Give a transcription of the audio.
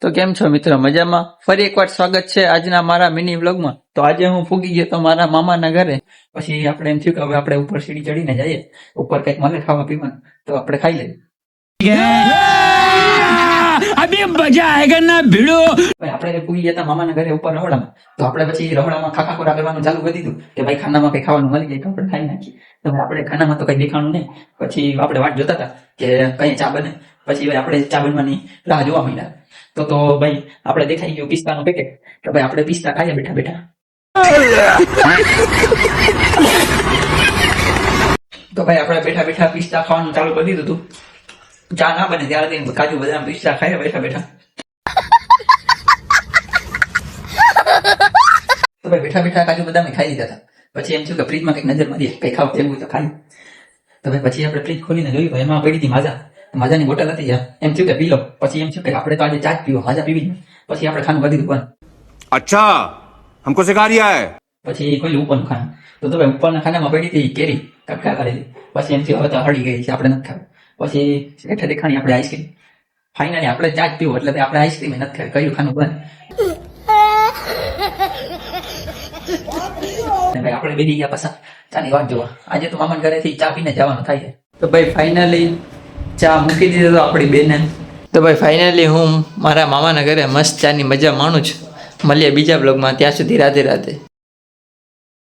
તો કેમ છો મિત્રો, મજામાં? ફરી એકવાર સ્વાગત છે આજના મારા મિની વ્લોગમાં. તો આજે હું ફૂગી ગયો તો મારા મામાના ઘરે. પછી આપણે એમ થયું કે હવે આપણે ઉપર સીડી ચડીને જઈએ, ઉપર કંઈક મળે ખાવા પીવાનું, તો આપણે ખાઈ લઈએ. અભી મજા આયેગા ના ભીડો. આપણે ફૂગી ગયા હતા મામાના ઘરે ઉપર રહોડામાં. તો આપણે પછી રહોડામાં ખાખા કરવાનું ચાલુ કરી દીધું કે ભાઈ ખાનામાં કઈ ખાવાનું મળી જાય તો આપણે ખાઈ નાખીએ. તો આપણે ખાનામાં તો કઈ દેખાણું નહીં. પછી આપણે વાટ જોતા હતા કે કઈ ચા બને. પછી આપણે ચા બનવાની રાહ જોવા માંડ્યા. તો ભાઈ આપણે દેખાઈ ગયું પિસ્તાનું પેકેટ કે ભાઈ આપણે પિસ્તા ખાઈએ બેઠા બેઠા. તો ભાઈ આપણે બેઠા બેઠા પિસ્તા ખાવાનું ચાલુ કરી દીધું હતું. ચા ના બને ત્યારે કાજુ બદામ પિસ્તા ખાઈએ બેઠા બેઠા. તો ભાઈ બેઠા બેઠા કાજુ બદામ ખાઈ લીધા હતા. પછી એમ થયું કે ફ્રીજમાં કઈક નજર મારીએ, કઈ ખાવ તેવું તો ખાઈ. તો ભાઈ પછી આપણે ફ્રીજ ખોલીને જોયું તો એમાં પડી હતી માજાની બોટલ હતી. એમ થયું કે પી લો. પછી એમ થયું કે આપણે તો આજે ચા જ પીવો, માજા પીવી જ. પછી આપણે ખાનું કરી દીધું બંધ. અચ્છા, हमको सिखा रिया है. પછી ખોલ્યું ઉપરનું ખાનું. તો ભાઈ ઉપરના ખાનામાં પડી હતી કેરી કટકા કરેલી. પછી એમ થયું હવે તો હળી ગઈ છે, આપણે નથી ખાવું. પછી હેઠે દેખાણી આપણે આઈસ્ક્રીમ. ફાઇનલી આપણે ચા જ પીવું એટલે આપણે આઈસ્ક્રીમ નથી ખાવી, કર્યું ખાનું બંધ. ભાઈ આપણે બેસી ગયા પાછા ચાની વાત જોવા. આજે તો મામાના ઘરેથી ચા પીને જવાનું થાય છે. તો ભાઈ ફાઇનલી ચા મૂકી દીધો તો આપણી બેને. તો ભાઈ ફાઇનલી હું મારા મામાના ઘરે મસ્ત ચાની મજા માણું છું. મળીએ બીજા બ્લોગમાં, ત્યાં સુધી રાધે રાધે.